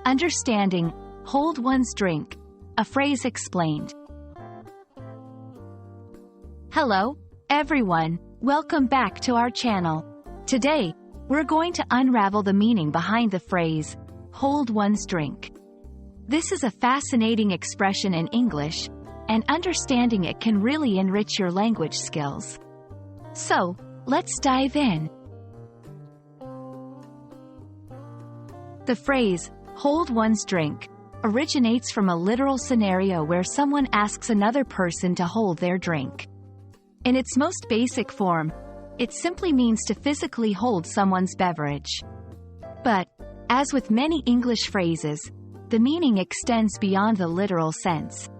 Understanding, hold one's drink. A phrase explained. Hello, everyone. Welcome back to our channel. Today, we're going to unravel the meaning behind the phrase, hold one's drink. This is a fascinating expression in English, and understanding it can really enrich your language skills. So, let's dive in. The phrase, hold one's drink, originates from a literal scenario where someone asks another person to hold their drink. In its most basic form, it simply means to physically hold someone's beverage. But, as with many English phrases, the meaning extends beyond the literal sense.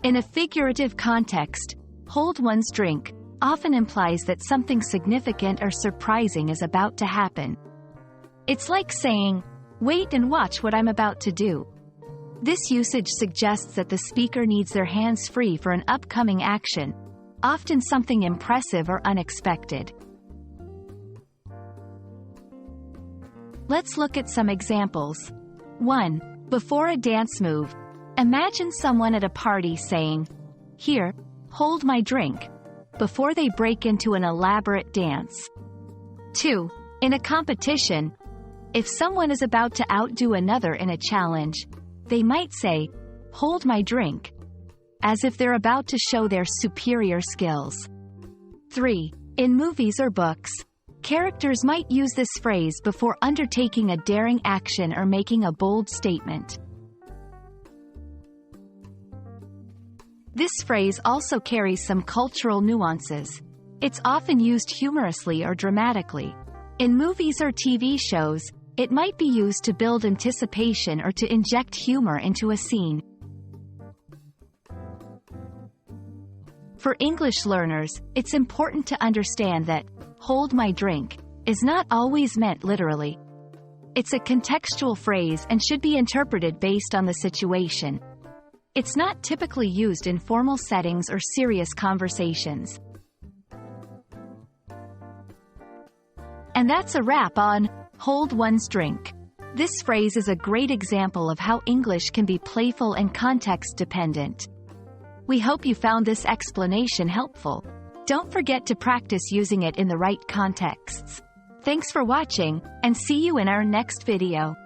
In a figurative context, hold one's drink often implies that something significant or surprising is about to happen. It's like saying, wait and watch what I'm about to do. This usage suggests that the speaker needs their hands free for an upcoming action, often something impressive or unexpected. Let's look at some examples. 1. Before a dance move, imagine someone at a party saying, "Here, hold my drink," before they break into an elaborate dance. 2. In a competition, if someone is about to outdo another in a challenge, they might say, "Hold my drink," as if they're about to show their superior skills. 3. In movies or books, characters might use this phrase before undertaking a daring action or making a bold statement. This phrase also carries some cultural nuances. It's often used humorously or dramatically. In movies or TV shows, it might be used to build anticipation or to inject humor into a scene. For English learners, it's important to understand that "hold my drink" is not always meant literally. It's a contextual phrase and should be interpreted based on the situation. It's not typically used in formal settings or serious conversations. And that's a wrap on hold one's drink. This phrase is a great example of how English can be playful and context-dependent. We hope you found this explanation helpful. Don't forget to practice using it in the right contexts. Thanks for watching, and see you in our next video.